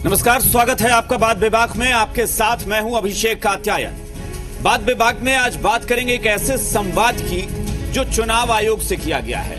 नमस्कार, स्वागत है आपका बात विभाग में। आपके साथ मैं हूं अभिषेक कात्यायन। बात विभाग में आज बात करेंगे एक ऐसे संवाद की जो चुनाव आयोग से किया गया है।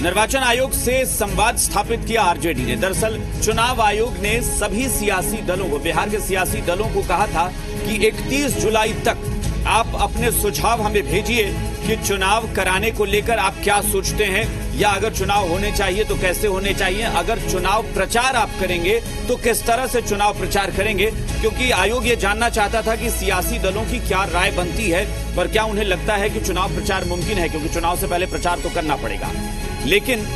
निर्वाचन आयोग से संवाद स्थापित किया आरजेडी ने। दरअसल चुनाव आयोग ने सभी सियासी दलों को, बिहार के सियासी दलों को कहा था कि 31 जुलाई तक आप अपने सुझाव हमें भेजिए कि चुनाव कराने को लेकर आप क्या सोचते हैं, या अगर चुनाव होने चाहिए तो कैसे होने चाहिए, अगर चुनाव प्रचार आप करेंगे तो किस तरह से चुनाव प्रचार करेंगे। क्योंकि आयोग ये जानना चाहता था कि सियासी दलों की क्या राय बनती है, पर क्या उन्हें लगता है कि चुनाव प्रचार मुमकिन है, क्योंकि चुनाव से पहले प्रचार तो करना पड़ेगा। लेकिन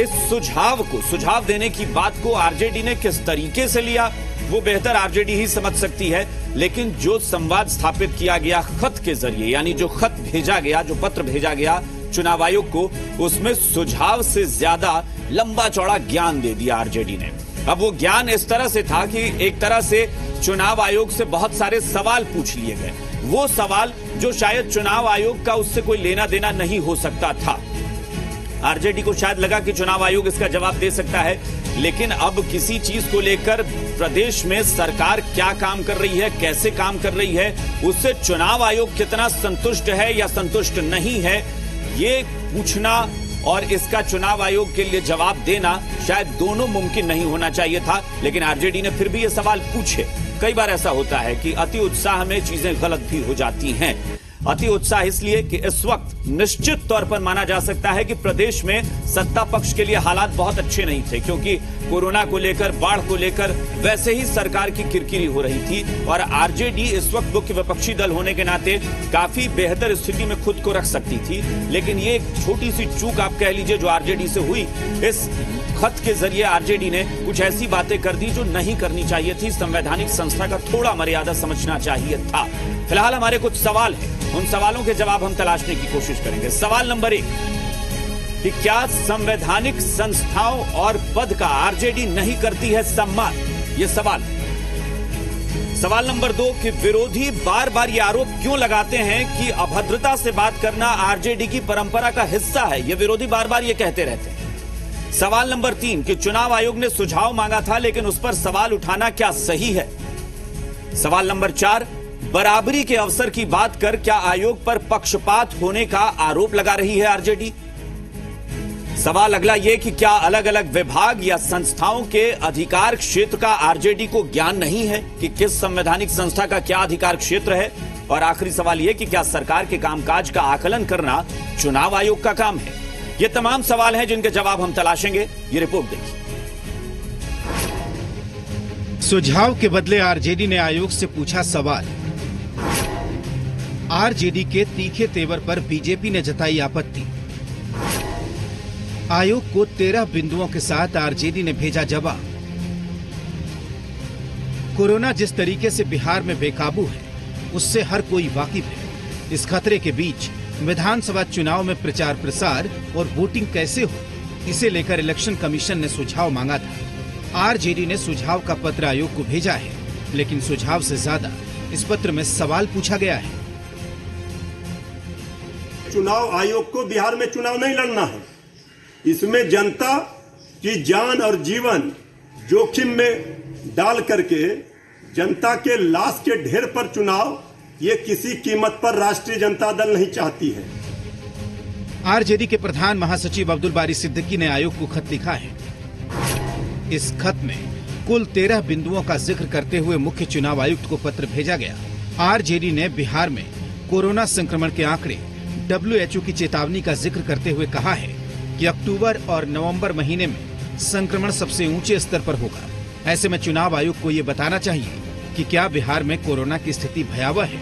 इस सुझाव देने की बात को आरजेडी ने किस तरीके से लिया वो बेहतर आरजेडी ही समझ सकती है। लेकिन जो संवाद स्थापित किया गया खत के जरिए, यानी जो खत भेजा गया, जो पत्र भेजा गया चुनाव आयोग को, उसमें सुझाव से ज्यादा लंबा चौड़ा ज्ञान दे दिया आरजेडी ने। अब वो ज्ञान इस तरह से था कि एक तरह से चुनाव आयोग से बहुत सारे सवाल पूछ लिए गए, वो सवाल जो शायद चुनाव आयोग का उससे कोई लेना देना नहीं हो सकता था। आरजेडी को शायद लगा कि चुनाव आयोग इसका जवाब दे सकता है, लेकिन अब किसी चीज को लेकर प्रदेश में सरकार क्या काम कर रही है, कैसे काम कर रही है, उससे चुनाव आयोग कितना संतुष्ट है या संतुष्ट नहीं है, ये पूछना और इसका चुनाव आयोग के लिए जवाब देना शायद दोनों मुमकिन नहीं होना चाहिए था। लेकिन आरजेडी ने फिर भी ये सवाल पूछे। कई बार ऐसा होता है कि अति उत्साह में चीजें गलत भी हो जाती हैं। अति उत्साह इसलिए कि इस वक्त निश्चित तौर पर माना जा सकता है कि प्रदेश में सत्ता पक्ष के लिए हालात बहुत अच्छे नहीं थे, क्योंकि कोरोना को लेकर, बाढ़ को लेकर वैसे ही सरकार की किरकिरी हो रही थी और आरजेडी इस वक्त मुख्य विपक्षी दल होने के नाते काफी बेहतर स्थिति में खुद को रख सकती थी। लेकिन ये एक छोटी सी चूक आप कह लीजिए जो आरजेडी से हुई। इस खत के जरिए आरजेडी ने कुछ ऐसी बातें कर दी जो नहीं करनी चाहिए थी। संवैधानिक संस्था का थोड़ा मर्यादा समझना चाहिए था। फिलहाल हमारे कुछ सवाल हैं, उन सवालों के जवाब हम तलाशने की कोशिश करेंगे। सवाल नंबर 1 कि क्या संवैधानिक संस्थाओं और पद का आरजेडी नहीं करती है सम्मान, ये सवाल। सवाल नंबर 2 कि विरोधी बार बार ये आरोप क्यों लगाते हैं कि अभद्रता से बात करना आरजेडी की परंपरा का हिस्सा है, ये विरोधी बार बार ये कहते रहते हैं। सवाल नंबर 3 कि चुनाव आयोग ने सुझाव मांगा था लेकिन उस पर सवाल उठाना क्या सही है। सवाल नंबर 4 बराबरी के अवसर की बात कर क्या आयोग पर पक्षपात होने का आरोप लगा रही है आरजेडी। सवाल अगला यह कि क्या अलग अलग विभाग या संस्थाओं के अधिकार क्षेत्र का आरजेडी को ज्ञान नहीं है कि किस संवैधानिक संस्था का क्या अधिकार क्षेत्र है। और आखिरी सवाल यह कि क्या सरकार के कामकाज का आकलन करना चुनाव आयोग का काम है। ये तमाम सवाल हैं जिनके जवाब हम तलाशेंगे। ये रिपोर्ट देखिए। सुझाव के बदले आरजेडी ने आयोग से पूछा सवाल। आरजेडी के तीखे तेवर पर बीजेपी ने जताई आपत्ति। आयोग को 13 बिंदुओं के साथ आरजेडी ने भेजा जवाब। कोरोना जिस तरीके से बिहार में बेकाबू है उससे हर कोई वाकिफ है। इस खतरे के बीच विधानसभा चुनाव में प्रचार प्रसार और वोटिंग कैसे हो, इसे लेकर इलेक्शन कमीशन ने सुझाव मांगा था। आरजेडी ने सुझाव का पत्र आयोग को भेजा है, लेकिन सुझाव से ज्यादा इस पत्र में सवाल पूछा गया है। चुनाव आयोग को बिहार में चुनाव नहीं लड़ना है। इसमें जनता की जान और जीवन जोखिम में डाल करके जनता के लाश के ढेर पर चुनाव, ये किसी कीमत पर राष्ट्रीय जनता दल नहीं चाहती है। आरजेडी के प्रधान महासचिव अब्दुल बारी सिद्दीकी ने आयोग को खत लिखा है। इस खत में कुल 13 बिंदुओं का जिक्र करते हुए मुख्य चुनाव आयुक्त को पत्र भेजा गया। आरजेडी ने बिहार में कोरोना संक्रमण के आंकड़े, WHO की चेतावनी का जिक्र करते हुए कहा है कि अक्टूबर और नवंबर महीने में संक्रमण सबसे ऊंचे स्तर पर होगा। ऐसे में चुनाव आयोग को ये बताना चाहिए कि क्या बिहार में कोरोना की स्थिति भयावह है,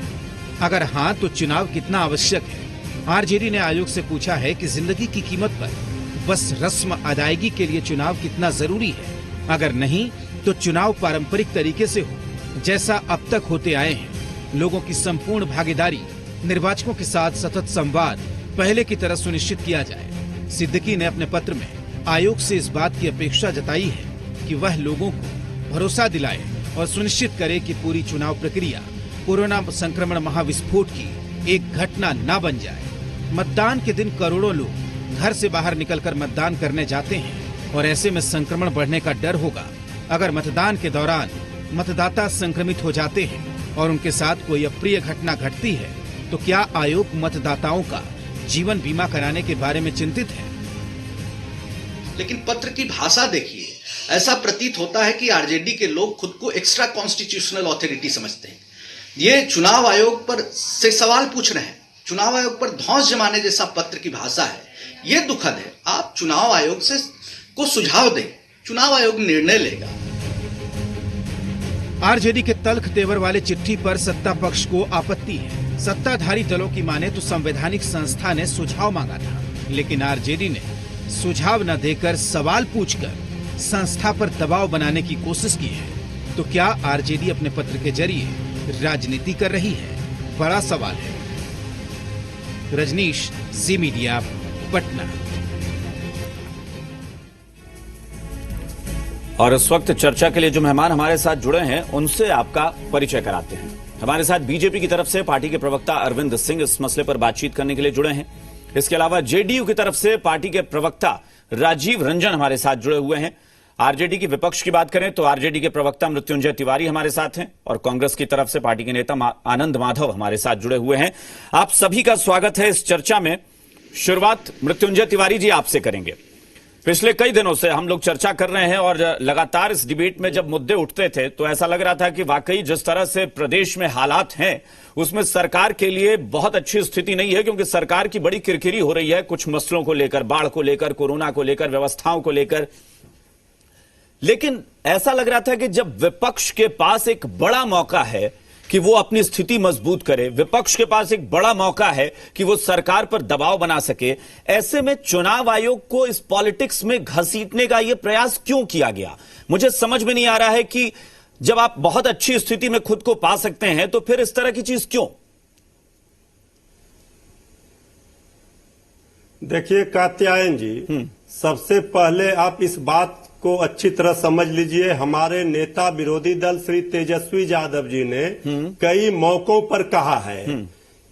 अगर हाँ तो चुनाव कितना आवश्यक है। आरजेडी ने आयोग से पूछा है कि जिंदगी की कीमत पर बस रस्म अदायगी के लिए चुनाव कितना जरूरी है, अगर नहीं तो चुनाव पारंपरिक तरीके से हो जैसा अब तक होते आए हैं। लोगों की संपूर्ण भागीदारी, निर्वाचकों के साथ सतत संवाद पहले की तरह सुनिश्चित किया जाए। सिद्दीकी ने अपने पत्र में आयोग से इस बात की अपेक्षा जताई है कि वह लोगों को भरोसा दिलाए और सुनिश्चित करे कि पूरी चुनाव प्रक्रिया कोरोना संक्रमण महाविस्फोट की एक घटना न बन जाए। मतदान के दिन करोड़ों लोग घर से बाहर निकलकर मतदान करने जाते हैं और ऐसे में संक्रमण बढ़ने का डर होगा। अगर मतदान के दौरान मतदाता संक्रमित हो जाते हैं और उनके साथ कोई अप्रिय घटना घटती है तो क्या आयोग मतदाताओं का जीवन बीमा कराने के बारे में चिंतित है? लेकिन पत्र की भाषा देखिए, ऐसा प्रतीत होता है कि आरजेडी के लोग खुद को एक्स्ट्रा कॉन्स्टिट्यूशनल अथॉरिटी समझते हैं। ये चुनाव आयोग पर से सवाल पूछ रहे हैं, चुनाव आयोग पर धौंस जमाने जैसा पत्र की भाषा है। ये दुखद है। आप चुनाव आयोग से को सुझाव दें, चुनाव आयोग निर्णय लेगा। आरजेडी के तल्ख तेवर वाले चिट्ठी पर सत्ता पक्ष को आपत्ति है। सत्ताधारी दलों की माने तो संवैधानिक संस्था ने सुझाव मांगा था, लेकिन आरजेडी ने सुझाव न देकर सवाल पूछकर संस्था पर दबाव बनाने की कोशिश की है। तो क्या आरजेडी अपने पत्र के जरिए राजनीति कर रही है? बड़ा सवाल है। रजनीश, जी मीडिया, पटना। और इस वक्त चर्चा के लिए जो मेहमान हमारे साथ जुड़े हैं उनसे आपका परिचय कराते हैं। हमारे साथ बीजेपी की तरफ से पार्टी के प्रवक्ता अरविंद सिंह इस मसले पर बातचीत करने के लिए जुड़े हैं। इसके अलावा जेडीयू की तरफ से पार्टी के प्रवक्ता राजीव रंजन हमारे साथ जुड़े हुए हैं। आरजेडी की विपक्ष की बात करें तो आरजेडी के प्रवक्ता मृत्युंजय तिवारी हमारे साथ हैं और कांग्रेस की तरफ से पार्टी के नेता आनंद माधव हमारे साथ जुड़े हुए हैं। आप सभी का स्वागत है इस चर्चा में। शुरुआत मृत्युंजय तिवारी जी आपसे करेंगे। पिछले कई दिनों से हम लोग चर्चा कर रहे हैं और लगातार इस डिबेट में जब मुद्दे उठते थे तो ऐसा लग रहा था कि वाकई जिस तरह से प्रदेश में हालात हैं उसमें सरकार के लिए बहुत अच्छी स्थिति नहीं है, क्योंकि सरकार की बड़ी किरकिरी हो रही है कुछ मसलों को लेकर, बाढ़ को लेकर, कोरोना को लेकर, व्यवस्थाओं को लेकर। लेकिन ऐसा लग रहा था कि जब विपक्ष के पास एक बड़ा मौका है कि वो अपनी स्थिति मजबूत करे, विपक्ष के पास एक बड़ा मौका है कि वो सरकार पर दबाव बना सके, ऐसे में चुनाव आयोग को इस पॉलिटिक्स में घसीटने का ये प्रयास क्यों किया गया? मुझे समझ में नहीं आ रहा है कि जब आप बहुत अच्छी स्थिति में खुद को पा सकते हैं तो फिर इस तरह की चीज क्यों? देखिए कात्यायन जी, सबसे पहले आप इस बात को अच्छी तरह समझ लीजिए। हमारे नेता विरोधी दल श्री तेजस्वी यादव जी ने कई मौकों पर कहा है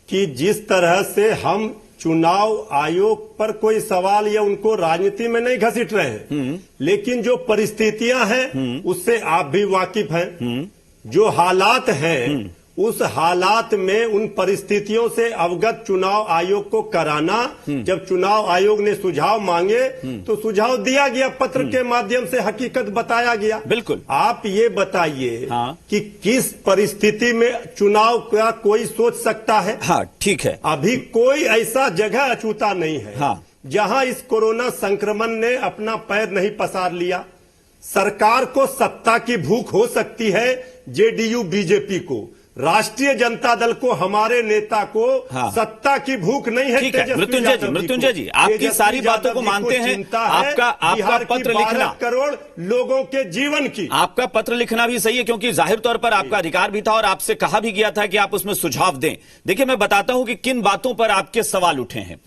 कि जिस तरह से हम चुनाव आयोग पर कोई सवाल या उनको राजनीति में नहीं घसीट रहे हैं, लेकिन जो परिस्थितियां हैं उससे आप भी वाकिफ हैं। जो हालात हैं उस हालात में उन परिस्थितियों से अवगत चुनाव आयोग को कराना। जब चुनाव आयोग ने सुझाव मांगे तो सुझाव दिया गया, पत्र के माध्यम से हकीकत बताया गया। बिल्कुल। आप ये बताइए हाँ। कि किस परिस्थिति में चुनाव का कोई सोच सकता है? हाँ ठीक है। अभी कोई ऐसा जगह अछूता नहीं है हाँ। जहां इस कोरोना संक्रमण ने अपना पैर नहीं पसार लिया। सरकार को सत्ता की भूख हो सकती है, जेडीयू बीजेपी को, राष्ट्रीय जनता दल को, हमारे नेता को हाँ। सत्ता की भूख नहीं है। ठीक है मृत्युंजय जी आपकी सारी बातों को मानते हैं। आपका पत्र लिखना, करोड़ लोगों के जीवन की, आपका पत्र लिखना भी सही है, क्योंकि जाहिर तौर पर आपका अधिकार भी था और आपसे कहा भी गया था कि आप उसमें सुझाव दें। देखिए मैं बताता हूं कि किन बातों पर आपके सवाल उठे हैं।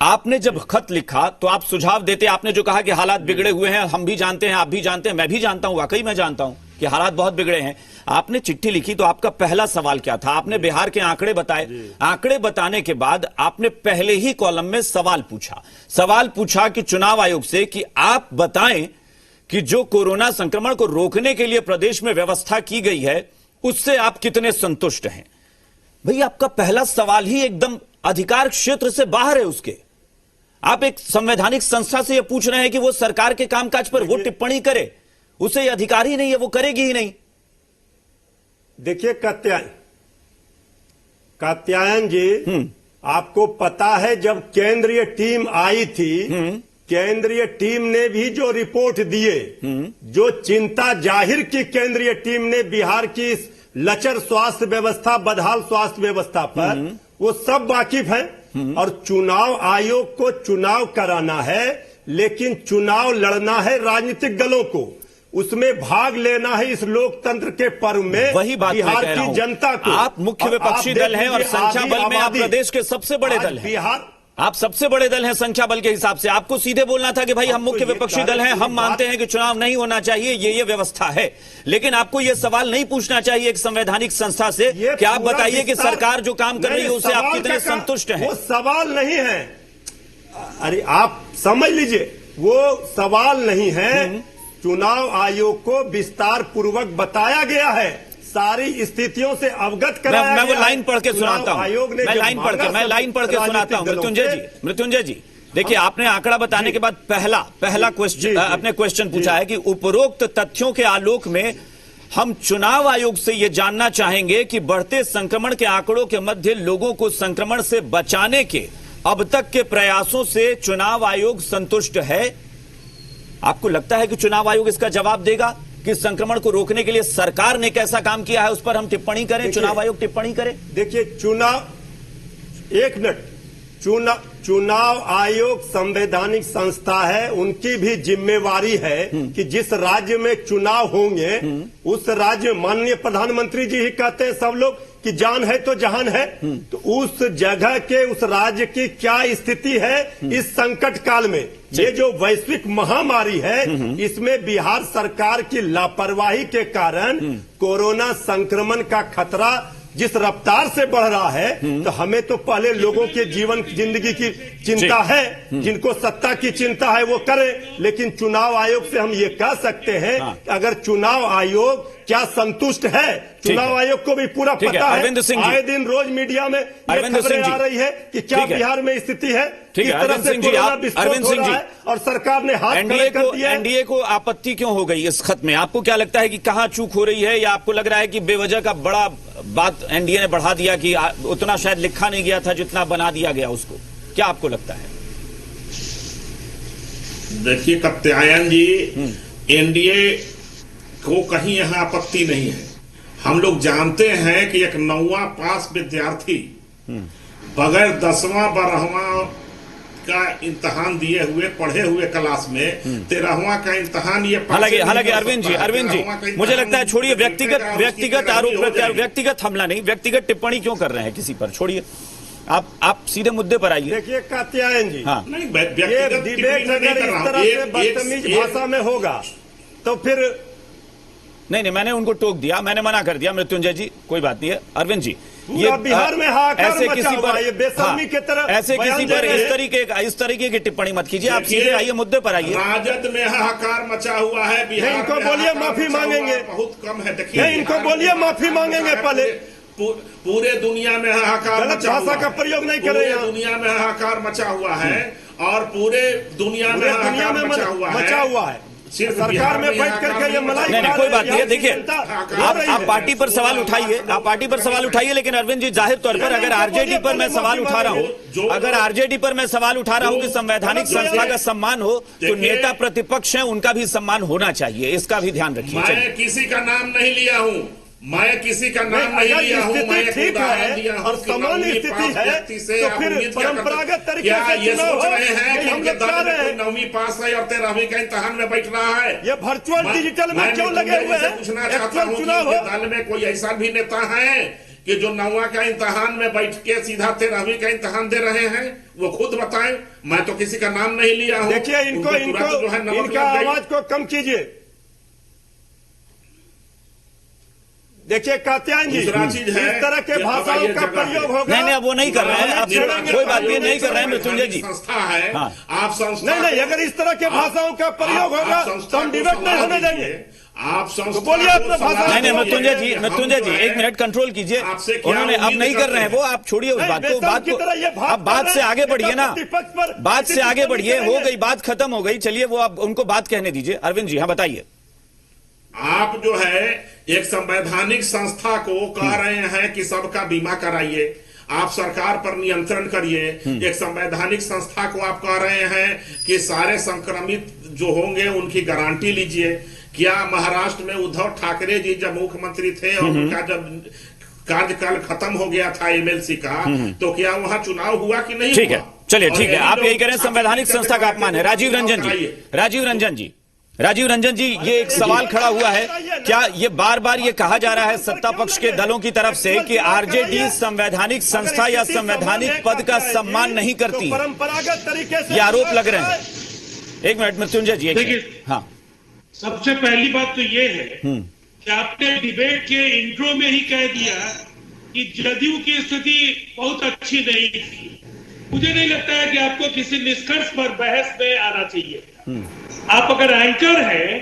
आपने जब खत लिखा तो आप सुझाव देते, आपने जो कहा कि हालात बिगड़े हुए हैं, हम भी जानते हैं, आप भी जानते हैं, मैं भी जानता हूं, वाकई मैं जानता हूं कि हालात बहुत बिगड़े हैं। आपने चिट्ठी लिखी तो आपका पहला सवाल क्या था? आपने बिहार के आंकड़े बताए। आंकड़े बताने के बाद आपने पहले ही कॉलम में सवाल पूछा कि चुनाव आयोग से कि आप बताएं कि जो कोरोना संक्रमण को रोकने के लिए प्रदेश में व्यवस्था की गई है उससे आप कितने संतुष्ट हैं? भाई आपका पहला सवाल ही एकदम अधिकार क्षेत्र से बाहर है उसके। आप एक संवैधानिक संस्था से यह पूछ रहे हैं कि वो सरकार के कामकाज पर वो टिप्पणी करे, उसे यह अधिकार ही नहीं है, वो करेगी ही नहीं। देखिए कात्यायन जी, आपको पता है जब केंद्रीय टीम आई थी, केंद्रीय टीम ने भी जो रिपोर्ट दिए, जो चिंता जाहिर की केंद्रीय टीम ने बिहार की इस लचर स्वास्थ्य व्यवस्था, बदहाल स्वास्थ्य व्यवस्था पर, वो सब वाकिफ है। और चुनाव आयोग को चुनाव कराना है, लेकिन चुनाव लड़ना है राजनीतिक दलों को, उसमें भाग लेना है इस लोकतंत्र के पर्व में। वही बात बिहार की जनता को। आप मुख्य विपक्षी दल हैं और संख्या बल में आप प्रदेश के सबसे बड़े दल हैं। बिहार आप सबसे बड़े दल हैं संख्या बल के हिसाब से। आपको सीधे बोलना था कि भाई हम मुख्य विपक्षी दल हैं, हम मानते हैं कि चुनाव नहीं होना चाहिए, ये व्यवस्था है। लेकिन आपको ये सवाल नहीं पूछना चाहिए एक संवैधानिक संस्था से कि आप बताइए कि सरकार जो काम कर रही है उससे आप कितने संतुष्ट हैं। वो सवाल नहीं है। अरे आप समझ लीजिए, वो सवाल नहीं है। चुनाव आयोग को विस्तार पूर्वक बताया गया है, सारी स्थितियों से अवगत कराया मैं वो गया लाइन है। पढ़ के सुनाता हूं, आयोग ने मैं लाइन पढ़ के सुनाता हूं। मृत्युंजय जी देखिए, आपने आंकड़ा बताने के बाद पहला क्वेश्चन अपने क्वेश्चन पूछा है कि उपरोक्त तथ्यों के आलोक में हम चुनाव आयोग से यह जानना चाहेंगे कि बढ़ते संक्रमण के आंकड़ों के मध्य लोगों को संक्रमण से बचाने के अब तक के प्रयासों से चुनाव आयोग संतुष्ट है। आपको लगता है कि चुनाव आयोग इसका जवाब देगा कि संक्रमण को रोकने के लिए सरकार ने कैसा काम किया है, उस पर हम टिप्पणी करें, चुनाव आयोग टिप्पणी करे? देखिए, एक मिनट, चुनाव आयोग संवैधानिक संस्था है, उनकी भी जिम्मेवारी है कि जिस राज्य में चुनाव होंगे उस राज्य, माननीय प्रधानमंत्री जी ही कहते हैं सब लोग कि जान है तो जहान है, तो उस जगह के उस राज्य की क्या स्थिति है इस संकट काल में। ये जो वैश्विक महामारी है, इसमें बिहार सरकार की लापरवाही के कारण कोरोना संक्रमण का खतरा जिस रफ्तार से बढ़ रहा है, तो हमें तो पहले लोगों के जीवन जिंदगी की चिंता है, जिनको सत्ता की चिंता है वो करें, लेकिन चुनाव आयोग से हम ये कह सकते हैं कि अगर चुनाव आयोग क्या संतुष्ट है, चुनाव आयोग को भी पूरा पता है, आए दिन रोज मीडिया में ये खबरें आ रही है कि क्या बिहार में स्थिति है, किस तरह से कोरोना विस्फोट हो रहा है और सरकार ने हाथ खड़े कर दिया है। एनडीए को आपत्ति क्यों हो गई इस खत में? आपको क्या लगता है कि कहां चूक हो रही है, या आपको लग रहा है कि बेवजह का बड़ा बात एनडीए ने बढ़ा दिया कि उतना शायद लिखा नहीं गया था जितना बना दिया गया उसको? क्या आपको लगता है? देखिए कात्यायन जी, एनडीए को कहीं यहां आपत्ति नहीं है। हम लोग जानते हैं कि एक 9वां पास विद्यार्थी बगैर 10वां 12वां का इम्तहान दिए हुए पढ़े हुए क्लास में 13वां का इम्तहान ये हालांकि अरविंद जी मुझे लगता है, छोड़िए व्यक्तिगत आरोप, व्यक्तिगत हमला नहीं, व्यक्तिगत टिप्पणी क्यों कर रहे हैं किसी पर, छोड़िए, आप सीधे मुद्दे पर आइए। देखिए कात्यायन जी, हाँ, ये डिबेट अगर इस तरह से बदतमीज भाषा में होगा तो फिर नहीं, मैंने उनको टोक दिया, मैंने मना कर दिया। मृत्युंजय जी कोई बात नहीं है। अरविंद जी, ये बिहार में ऐसे किसी पर बेशर्मी की तरह ऐसे किसी पर इस तरीके की टिप्पणी मत कीजिए। आप सीधे आइए, मुद्दे पर आइए। राजद में हाहाकार मचा हुआ है बिहार, इनको बोलिए माफी मांगेंगे, बहुत कम है। देखिए, इनको बोलिए माफी मांगेंगे पहले। पूरे दुनिया में हाहाकार मचा हुआ है, भाषा का प्रयोग नहीं करें। पूरे दुनिया में हाहाकार मचा हुआ है और पूरे दुनिया में हाहाकार मचा हुआ है। सिर्फ सरकार में बैठ करके ये मलाई नहीं, कोई बात नहीं है। देखिए, आप पार्टी पर सवाल उठाइए, आप पार्टी पर सवाल उठाइए, लेकिन अरविंद जी जाहिर तौर पर अगर आरजेडी पर मैं सवाल उठा रहा हूं, अगर आरजेडी पर मैं सवाल उठा रहा हूं कि संवैधानिक संस्था का सम्मान हो, तो नेता प्रतिपक्ष है उनका भी सम्मान होना चाहिए, इसका भी ध्यान रखिए। मैं किसी का नाम नहीं लिया हूं, मैं किसी का नाम नहीं लिया हूं, मैं ठीक है और सामान्य स्थिति है तो फिर परंपरागत तरीके से ये सोच रहे हैं कि हम इनके लोग दल चाह में रहे कोई हैं 9वीं पास है और 13वीं का इम्तहान में बैठ रहा है। ये वर्चुअल डिजिटल में क्यों लगे हुए हैं? पूछना चाहता हूं कि दल में कोई ऐसा भी नेता है कि जो 9वां का इम्तहान में बैठ के सीधा 13वीं का इम्तहान दे रहे हैं? वो खुद बताएं। मैं तो किसी का नाम नहीं लिया हूं। देखिए, इनका आवाज को कम कीजिए। देखिए कात्यायन जी, दूसरा चीज है, इस तरह के भाषाओं का प्रयोग होगा। नहीं, वो नहीं कर रहे हैं, आप कोई बात नहीं कर रहे हैं मृत्युंजय जी। संस्था है, आप संस्था नहीं, अगर इस तरह के भाषाओं का प्रयोग होगा तो हम डिबेट नहीं होने देंगे। आप संस्था बोलिए अपने भाषा। नहीं, मृत्युंजय जी 1 मिनट कंट्रोल कीजिए। उन्होंने अब नहीं कर रहे हैं वो, आप छोड़िए उस बात को, अब बात से आगे बढ़िए ना, बात से आगे बढ़िए। हो गई बात, खत्म हो गई, चलिए वो अब उनको बात कहने दीजिए। अरविंद जी हाँ बताइए। आप जो है एक संवैधानिक संस्था को कह रहे हैं कि सबका बीमा कराइए, आप सरकार पर नियंत्रण करिए। एक संवैधानिक संस्था को आप कह रहे हैं कि सारे संक्रमित जो होंगे उनकी गारंटी लीजिए। क्या महाराष्ट्र में उद्धव ठाकरे जी जब मुख्यमंत्री थे और उनका जब कार्यकाल खत्म हो गया था एमएलसी का, तो क्या वहां चुनाव हुआ कि नहीं? ठीक है, चलिए ठीक है, आप यही करें, संवैधानिक संस्था का अपमान है। राजीव रंजन जी, ये एक सवाल खड़ा हुआ है, क्या ये बार बार ये कहा जा रहा है सत्ता पक्ष के दलों की तरफ से कि आरजेडी संवैधानिक संस्था या संवैधानिक पद का सम्मान नहीं करती, परंपरागत तरीके से ये आरोप लग रहे हैं? 1 मिनट मृत्युंजय जी, देखिए, हाँ, सबसे पहली बात तो ये है कि आपने डिबेट के इंट्रो में ही कह दिया कि जदयू की स्थिति बहुत अच्छी नहीं थी। मुझे नहीं लगता है कि आपको किसी निष्कर्ष पर बहस में आना चाहिए। आप अगर एंकर हैं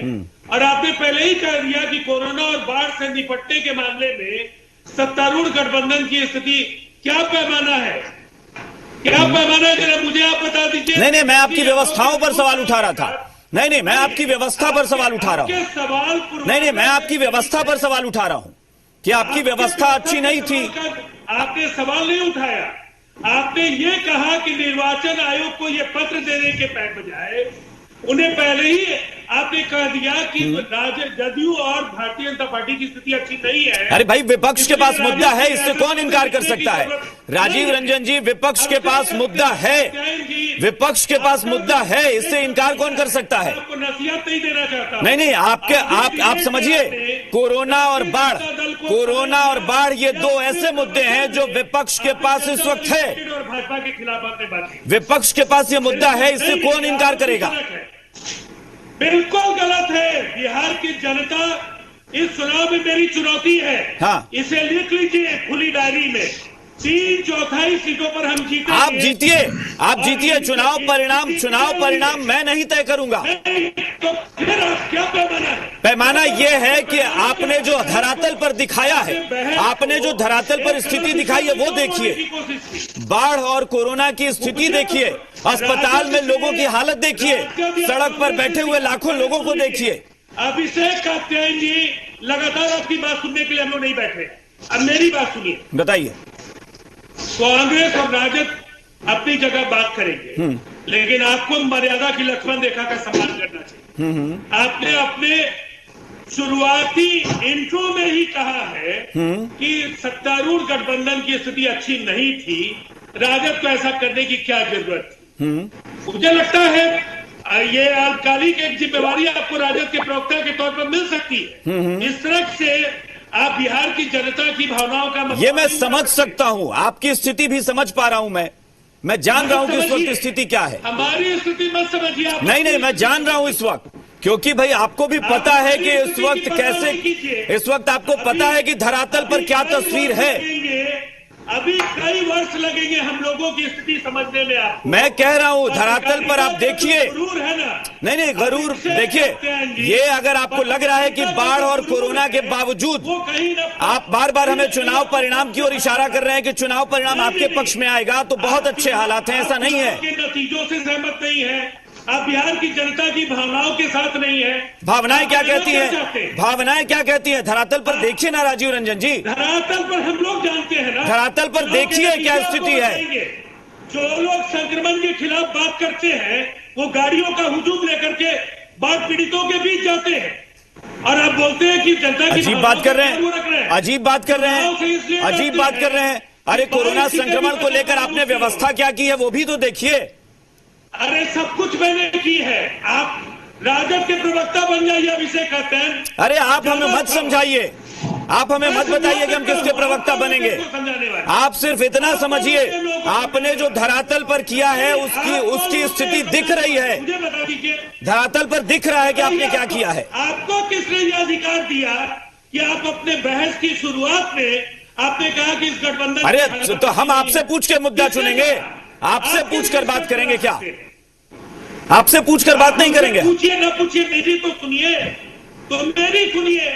और आपने पहले ही कह दिया कि कोरोना और बाढ़ से निपटने के मामले में सत्तारूढ़ गठबंधन की स्थिति क्या पैमाना है, क्या पैमाना है, जरा मुझे आप बता दीजिए। नहीं, मैं आपकी व्यवस्थाओं पर सवाल उठा रहा था। नहीं, मैं आपकी व्यवस्था पर सवाल उठा रहा हूं। नहीं, मैं आपकी व्यवस्था पर सवाल उठा रहा हूं कि आपकी व्यवस्था अच्छी नहीं थी। आपने सवाल नहीं उठाया, आपने ये कहा कि निर्वाचन आयोग को ये पत्र देने के बजाय उन्हें पहले ही आपने कह दिया कि जदयू और भारतीय जनता पार्टी की स्थिति अच्छी नहीं है। अरे भाई, विपक्ष के पास मुद्दा है, इससे कौन इनकार कर सकता है? राजीव रंजन जी, विपक्ष के पास मुद्दा है, विपक्ष के पास मुद्दा है, इससे इनकार कौन कर सकता है? आपको नसीहत नहीं देना चाहता। नहीं, आप समझिए, कोरोना और बाढ़ ये दो ऐसे मुद्दे हैं जो विपक्ष के पास इस वक्त है। और भाजपा के खिलाफ आपने बात की। विपक्ष के पास ये मुद्दा है, इससे कौन इनकार करेगा? बिल्कुल गलत है। बिहार की जनता इस चुनाव में मेरी चुनौती है। हाँ। इसे लिख लीजिए खुली डायरी में। 3/4 सीटों पर हम जीते। आप जीतिए। चुनाव परिणाम मैं नहीं तय करूंगा। तो फिर आप क्या पैमाना है? पैमाना यह है कि आपने जो धरातल पर दिखाया है, आपने जो धरातल पर स्थिति दिखाई है वो देखिए। बाढ़ और कोरोना की स्थिति देखिए, अस्पताल में लोगों की हालत देखिए, सड़क पर बैठे हुए लाखों लोगों को देखिए। अभिषेक कात्यायन जी, लगातार आपकी बात सुनने के लिए हम लोग नहीं बैठे। अब मेरी बात सुनिए। बताइए। कांग्रेस और राजद अपनी जगह बात करेंगे, लेकिन आपको मर्यादा की लक्ष्मण रेखा का सम्मान करना चाहिए। आपने अपने शुरुआती इंट्रो में ही कहा है कि सत्तारूढ़ गठबंधन की स्थिति अच्छी नहीं थी, राजद को ऐसा करने की क्या जरूरत थी। मुझे लगता है ये अल्पकालिक एक जिम्मेवारी आपको राजद के प्रवक्ता के तौर पर मिल सकती है। इस तरह से आप बिहार की जनता की भावनाओं का ये मैं समझ सकता हूं, आपकी स्थिति भी समझ पा रहा हूं। मैं जान रहा हूं कि इस वक्त स्थिति क्या है। हमारी स्थिति मत समझिए आप। नहीं, मैं जान रहा हूं इस वक्त, क्योंकि भाई आपको भी पता है कि इस वक्त आपको पता है कि धरातल पर क्या तस्वीर है। अभी कई वर्ष लगेंगे हम लोगों की स्थिति समझने में। आपको मैं कह रहा हूं, धरातल पर आप देखिए। जरूर है ना? नहीं, जरूर देखिए। ये अगर आपको लग रहा है कि बाढ़ और कोरोना के बावजूद आप बार बार हमें चुनाव परिणाम की ओर इशारा कर रहे हैं कि चुनाव परिणाम आपके पक्ष में आएगा, तो बहुत अच्छे हालात हैं। ऐसा नहीं है। नतीजों से सहमत नहीं है, आप बिहार की जनता की भावनाओं के साथ नहीं है। भावनाएं क्या कहती हैं? भावनाएं क्या कहती हैं? धरातल पर देखिए ना राजीव रंजन जी। धरातल पर हम लोग जानते हैं ना। धरातल पर देखिए क्या स्थिति है। जो लोग संक्रमण के खिलाफ बात करते हैं वो गाड़ियों का हुजूम लेकर के बाढ़ पीड़ितों के बीच जाते हैं, और आप बोलते हैं कि जनता की अजीब बात कर रहे हैं। अजीब बात कर रहे हैं। अरे कोरोना संक्रमण को लेकर आपने व्यवस्था क्या की है वो भी तो देखिए। अरे सब कुछ मैंने की है। आप राजद के प्रवक्ता बन जाइए अभिषेक कात्यायन। अरे आप हमें मत समझाइए, आप हमें मत बताइए कि हम किसके प्रवक्ता बनेंगे। आप सिर्फ इतना समझिए, आपने जो धरातल पर किया है उसकी स्थिति दिख रही है। मुझे बता दीजिए, धरातल पर दिख रहा है कि आपने क्या किया है। आपको किसने ये अधिकार दिया कि आप अपने बहस की शुरुआत में आपने कहा कि इस गठबंधन। अरे तो हम आपसे पूछ के मुद्दा चुनेंगे, आपसे पूछकर बात करेंगे क्या? आपसे पूछकर बात नहीं करेंगे। पूछिए ना पूछिए, मेरी तो सुनिए, तो मेरी सुनिए।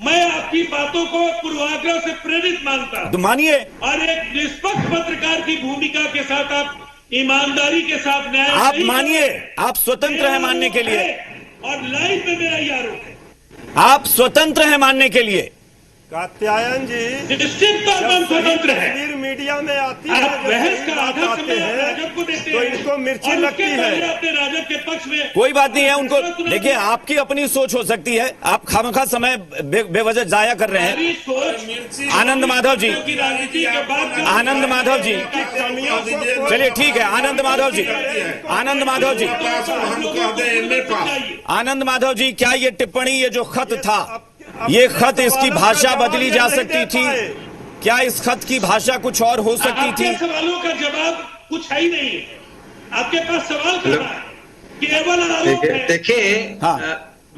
मैं आपकी बातों को पूर्वाग्रह से प्रेरित मानता हूं। तो मानिए। और एक निष्पक्ष पत्रकार की भूमिका के साथ आप ईमानदारी के साथ न्याय आप मानिए, आप स्वतंत्र हैं मानने के लिए। और लाइव में मेरा ये आरोप है, आप स्वतंत्र हैं मानने के लिए। कात्यायन जी निश्चित तौर पर स्वतंत्र है। तस्वीर मीडिया में आती आप है, बहस का आधा आते समय हैं राजद को देते तो हैं, इनको मिर्ची और लगती उसके पहले है। अपने राजद के पक्ष में कोई बात नहीं है, उनको देखिए, आपकी अपनी सोच हो सकती है। आप खामखा समय बेवजह जाया कर रहे हैं। मेरी सोच आनंद माधव जी, की राजनीति के बाद आनंद माधव जी, चलिए ठीक है। आनंद माधव जी, आनंद माधव जी, क्या ये टिप्पणी, ये जो खत था, ये खत, इसकी भाषा बदली जा सकती थी? क्या इस खत की भाषा कुछ और हो सकती थी? आपके सवालों का जवाब कुछ है ही नहीं है। आपके पास सवाल करना है, केवल आरोप है। देखिए, हाँ।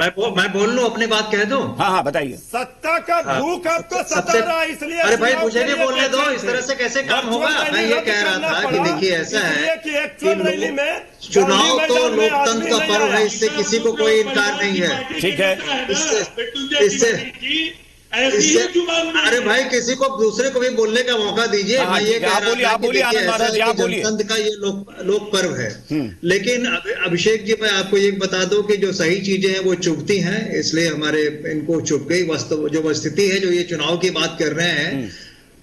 मैं बोल लूं, अपनी बात कह दूं? हाँ हाँ बताइए। सत्ता का भूख आपको सता रहा है, इसलिए अरे भाई चुनाव मुझे के भी लिए बोलने दो, पहचान इस तरह से कैसे काम वर्चुअल होगा? मैं रैली ये रद्द कह रहा करना था कि पड़ा, देखिए ऐसा है इसलिए कि एक्चुअल रैली में चुनाव गांधी तो मैदान में लोकतंत्र आदमी का नहीं पर्व है, आया। इससे किसी को कोई इनकार नहीं है। ठीक है। इससे अरे भाई किसी को दूसरे को भी बोलने का मौका दीजिए। हाँ, मैं ये ठीक है, कह आप रहा बोलिए, था आप कि बोलिए, देखिए आनंद ऐसा महाराज जी, है आप कि बोलिए। जनतंत्र का ये लोक पर्व है। लेकिन अभिषेक जी, मैं आपको ये बता दूं कि जो सही चीजें हैं वो चुभती हैं, इसलिए हमारे इनको चुभ गई वास्तव जो स्थिति है, जो ये चुनाव की बात कर रहे हैं।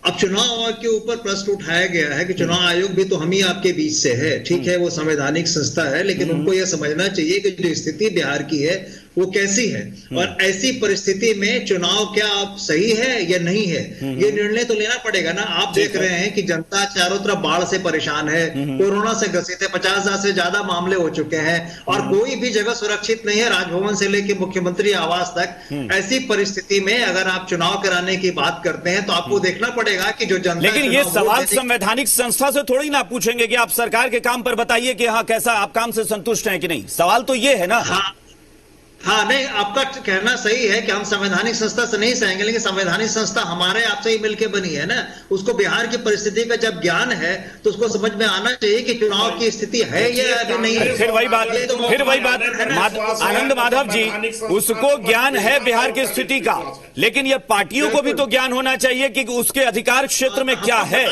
अब चुनाव आयोग के ऊपर प्रश्न उठाया गया है कि चुनाव आयोग भी तो हम ही आपके बीच से है, ठीक है, वो संवैधानिक संस्था है, लेकिन उनको यह समझना चाहिए कि जो स्थिति बिहार की है वो कैसी है, और ऐसी परिस्थिति में चुनाव क्या अब सही है या नहीं है, ये निर्णय तो लेना पड़ेगा ना। आप देख रहे हैं कि जनता चारों तरफ बाढ़ से परेशान है, कोरोना से ग्रसित है, 50,000 से ज्यादा मामले हो चुके हैं, और कोई भी जगह सुरक्षित नहीं है, राजभवन से लेकर मुख्यमंत्री आवास तक। ऐसी परिस्थिति में अगर आप चुनाव कराने की बात करते हैं तो आपको देखना पड़ेगा कि जो जनता, लेकिन ये सवाल संवैधानिक संस्था से थोड़ी ना पूछेंगे कि आप सरकार के काम पर बताइए कि हाँ कैसा आप काम से संतुष्ट हैं कि नहीं। सवाल तो ये है ना। हाँ नहीं, आपका कहना सही है कि हम संवैधानिक संस्था से नहीं सहेंगे, लेकिन संवैधानिक संस्था हमारे आपसे ही मिलकर बनी है ना। उसको बिहार की परिस्थिति का जब ज्ञान है तो उसको समझ में आना चाहिए कि चुनाव की स्थिति है या नहीं है। फिर वही बात आनंद माधव जी, उसको ज्ञान है बिहार की स्थिति का, लेकिन ये पार्टियों को भी तो ज्ञान होना चाहिए कि उसके अधिकार क्षेत्र में क्या है।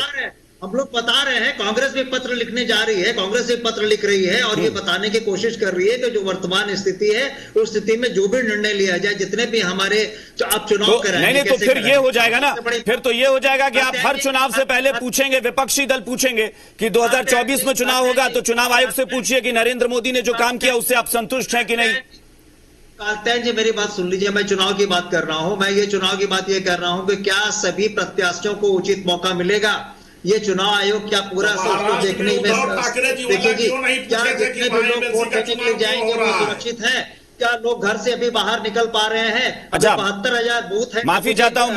हम लोग बता रहे हैं, कांग्रेस भी पत्र लिखने जा रही है, कांग्रेस भी पत्र लिख रही है और ये बताने की कोशिश कर रही है कि जो वर्तमान स्थिति है उस स्थिति में जो भी निर्णय लिया जाए, जितने भी हमारे आप चुनाव कराएंगे, नहीं तो फिर ये हो जाएगा ना, फिर तो ये हो जाएगा कि आप हर चुनाव से पहले पूछेंगे, विपक्षी दल पूछेंगे कि 2024 में चुनाव होगा तो चुनाव आयोग से पूछिए कि नरेंद्र मोदी ने जो काम किया उससे आप संतुष्ट हैं कि नहीं। कात्यायन जी मेरी बात सुन लीजिए, मैं चुनाव की बात कर रहा हूं, मैं ये चुनाव की बात ये कर रहा हूं कि क्या सभी प्रत्याशियों को उचित मौका मिलेगा। ये चुनाव आयोग क्या पूरा उसको देखने में देखिए कि क्या जितने भी लोग वोट देने के लिए जाएंगे वो सुरक्षित है, क्या लोग घर से अभी बाहर निकल पा रहे हैं। 72,000 बूथ है। माफी चाहता हूं,